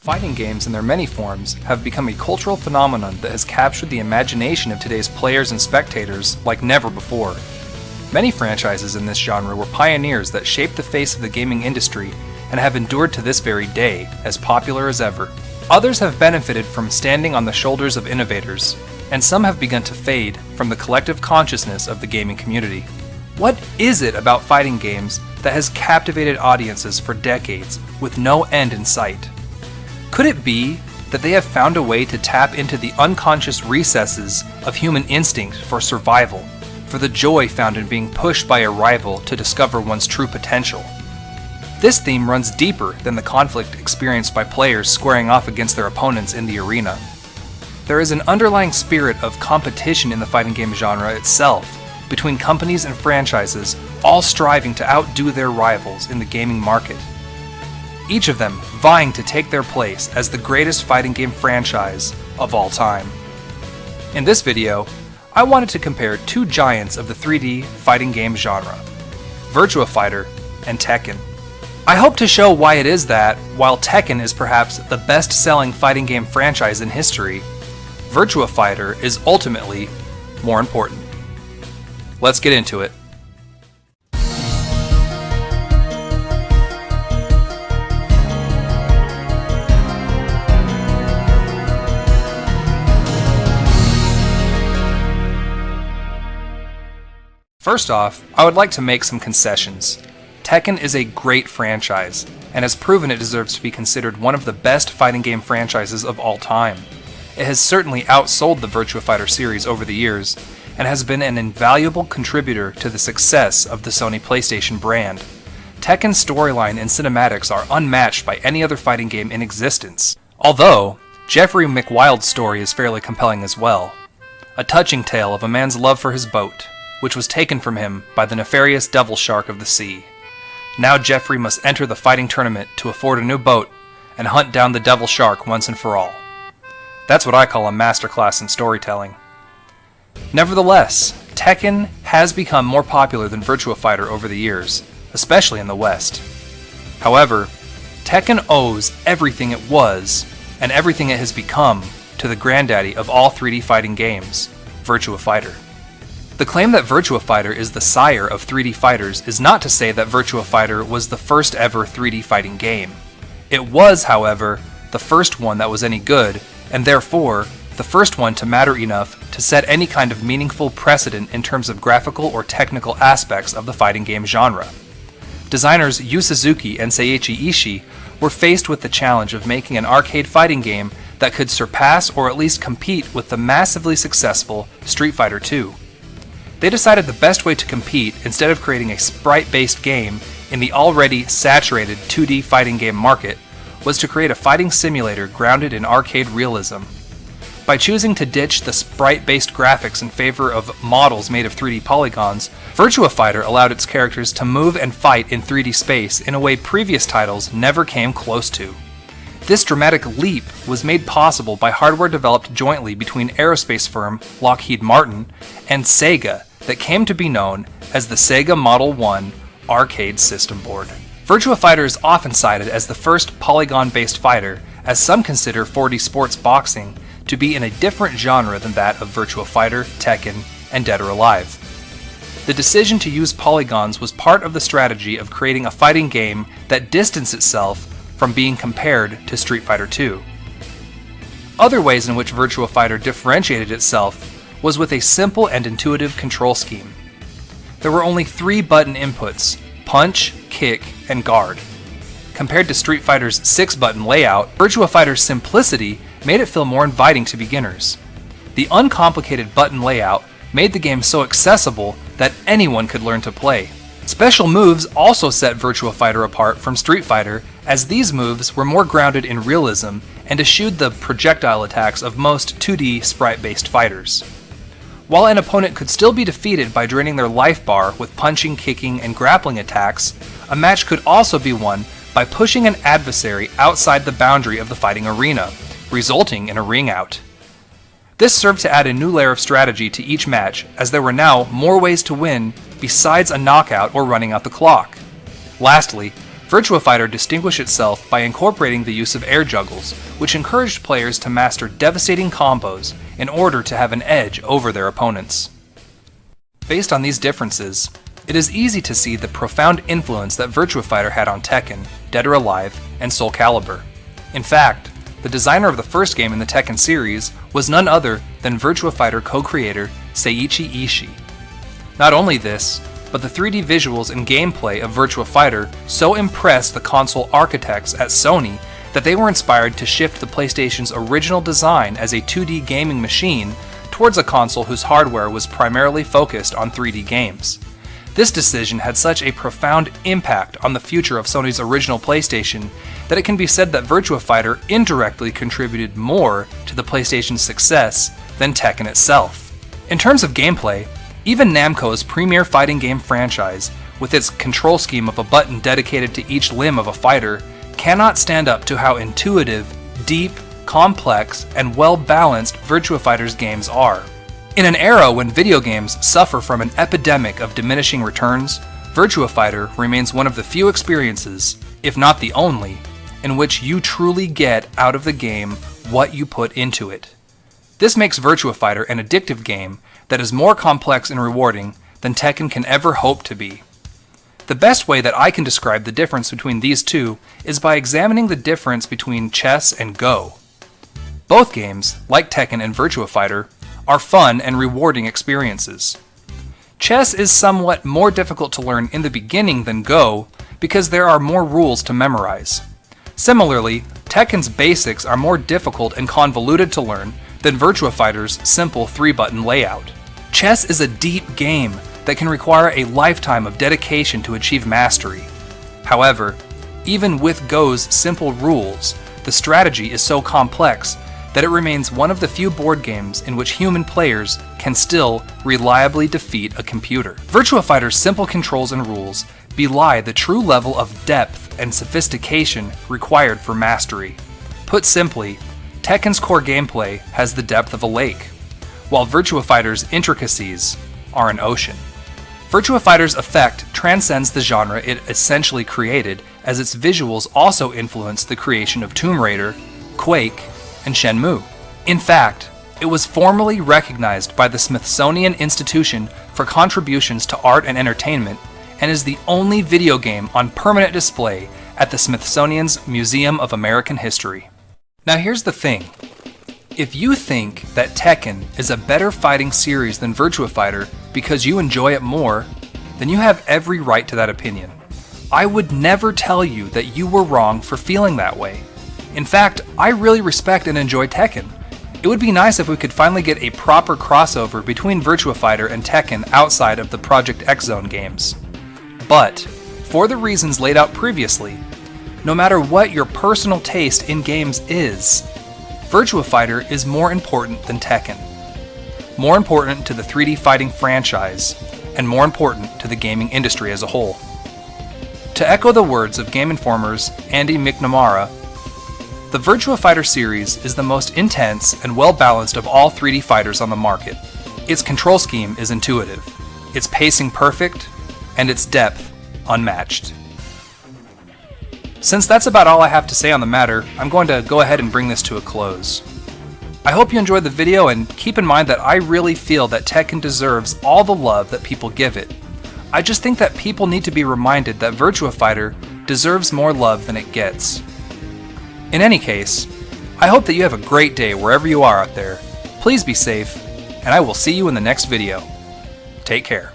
Fighting games in their many forms have become a cultural phenomenon that has captured the imagination of today's players and spectators like never before. Many franchises in this genre were pioneers that shaped the face of the gaming industry and have endured to this very day, as popular as ever. Others have benefited from standing on the shoulders of innovators, and some have begun to fade from the collective consciousness of the gaming community. What is it about fighting games that has captivated audiences for decades with no end in sight? Could it be that they have found a way to tap into the unconscious recesses of human instinct for survival, for the joy found in being pushed by a rival to discover one's true potential? This theme runs deeper than the conflict experienced by players squaring off against their opponents in the arena. There is an underlying spirit of competition in the fighting game genre itself, between companies and franchises, all striving to outdo their rivals in the gaming market. Each of them vying to take their place as the greatest fighting game franchise of all time. In this video, I wanted to compare two giants of the 3D fighting game genre, Virtua Fighter and Tekken. I hope to show why it is that, while Tekken is perhaps the best-selling fighting game franchise in history, Virtua Fighter is ultimately more important. Let's get into it. First off, I would like to make some concessions. Tekken is a great franchise, and has proven it deserves to be considered one of the best fighting game franchises of all time. It has certainly outsold the Virtua Fighter series over the years, and has been an invaluable contributor to the success of the Sony PlayStation brand. Tekken's storyline and cinematics are unmatched by any other fighting game in existence, although Jeffrey McWild's story is fairly compelling as well. A touching tale of a man's love for his boat, which was taken from him by the nefarious devil shark of the sea. Now Jeffrey must enter the fighting tournament to afford a new boat and hunt down the devil shark once and for all. That's what I call a masterclass in storytelling. Nevertheless, Tekken has become more popular than Virtua Fighter over the years, especially in the West. However, Tekken owes everything it was, and everything it has become, to the granddaddy of all 3D fighting games, Virtua Fighter. The claim that Virtua Fighter is the sire of 3D fighters is not to say that Virtua Fighter was the first ever 3D fighting game. It was, however, the first one that was any good, and therefore, the first one to matter enough to set any kind of meaningful precedent in terms of graphical or technical aspects of the fighting game genre. Designers Yu Suzuki and Seiichi Ishii were faced with the challenge of making an arcade fighting game that could surpass or at least compete with the massively successful Street Fighter II. They decided the best way to compete, instead of creating a sprite-based game in the already saturated 2D fighting game market, was to create a fighting simulator grounded in arcade realism. By choosing to ditch the sprite-based graphics in favor of models made of 3D polygons, Virtua Fighter allowed its characters to move and fight in 3D space in a way previous titles never came close to. This dramatic leap was made possible by hardware developed jointly between aerospace firm Lockheed Martin and Sega that came to be known as the Sega Model 1 arcade system board. Virtua Fighter is often cited as the first polygon-based fighter, as some consider 4D sports boxing to be in a different genre than that of Virtua Fighter, Tekken, and Dead or Alive. The decision to use polygons was part of the strategy of creating a fighting game that distanced itself from being compared to Street Fighter II. Other ways in which Virtua Fighter differentiated itself was with a simple and intuitive control scheme. There were only 3 button inputs: punch, kick, and guard. Compared to Street Fighter's 6-button layout, Virtua Fighter's simplicity made it feel more inviting to beginners. The uncomplicated button layout made the game so accessible that anyone could learn to play. Special moves also set Virtua Fighter apart from Street Fighter, as these moves were more grounded in realism and eschewed the projectile attacks of most 2D sprite-based fighters. While an opponent could still be defeated by draining their life bar with punching, kicking, and grappling attacks, a match could also be won by pushing an adversary outside the boundary of the fighting arena, resulting in a ring out. This served to add a new layer of strategy to each match, as there were now more ways to win besides a knockout or running out the clock. Lastly, Virtua Fighter distinguished itself by incorporating the use of air juggles, which encouraged players to master devastating combos in order to have an edge over their opponents. Based on these differences, it is easy to see the profound influence that Virtua Fighter had on Tekken, Dead or Alive, and Soul Calibur. In fact, the designer of the first game in the Tekken series was none other than Virtua Fighter co-creator Seiichi Ishii. Not only this, but the 3D visuals and gameplay of Virtua Fighter so impressed the console architects at Sony that they were inspired to shift the PlayStation's original design as a 2D gaming machine towards a console whose hardware was primarily focused on 3D games. This decision had such a profound impact on the future of Sony's original PlayStation that it can be said that Virtua Fighter indirectly contributed more to the PlayStation's success than Tekken itself. In terms of gameplay, even Namco's premier fighting game franchise, with its control scheme of a button dedicated to each limb of a fighter, cannot stand up to how intuitive, deep, complex, and well-balanced Virtua Fighter's games are. In an era when video games suffer from an epidemic of diminishing returns, Virtua Fighter remains one of the few experiences, if not the only, in which you truly get out of the game what you put into it. This makes Virtua Fighter an addictive game that is more complex and rewarding than Tekken can ever hope to be. The best way that I can describe the difference between these two is by examining the difference between chess and Go. Both games, like Tekken and Virtua Fighter, are fun and rewarding experiences. Chess is somewhat more difficult to learn in the beginning than Go because there are more rules to memorize. Similarly, Tekken's basics are more difficult and convoluted to learn than Virtua Fighter's simple 3-button layout. Chess is a deep game that can require a lifetime of dedication to achieve mastery. However, even with Go's simple rules, the strategy is so complex that it remains one of the few board games in which human players can still reliably defeat a computer. Virtua Fighter's simple controls and rules belie the true level of depth and sophistication required for mastery. Put simply, Tekken's core gameplay has the depth of a lake, while Virtua Fighter's intricacies are an ocean. Virtua Fighter's effect transcends the genre it essentially created, as its visuals also influenced the creation of Tomb Raider, Quake, and Shenmue. In fact, it was formally recognized by the Smithsonian Institution for contributions to art and entertainment, and is the only video game on permanent display at the Smithsonian's Museum of American History. Now here's the thing. If you think that Tekken is a better fighting series than Virtua Fighter because you enjoy it more, then you have every right to that opinion. I would never tell you that you were wrong for feeling that way. In fact, I really respect and enjoy Tekken. It would be nice if we could finally get a proper crossover between Virtua Fighter and Tekken outside of the Project X Zone games. But, for the reasons laid out previously, no matter what your personal taste in games is, Virtua Fighter is more important than Tekken. More important to the 3D fighting franchise, and more important to the gaming industry as a whole. To echo the words of Game Informer's Andy McNamara, the Virtua Fighter series is the most intense and well-balanced of all 3D fighters on the market. Its control scheme is intuitive, its pacing perfect, and its depth unmatched. Since that's about all I have to say on the matter, I'm going to go ahead and bring this to a close. I hope you enjoyed the video, and keep in mind that I really feel that Tekken deserves all the love that people give it. I just think that people need to be reminded that Virtua Fighter deserves more love than it gets. In any case, I hope that you have a great day wherever you are out there. Please be safe, and I will see you in the next video. Take care.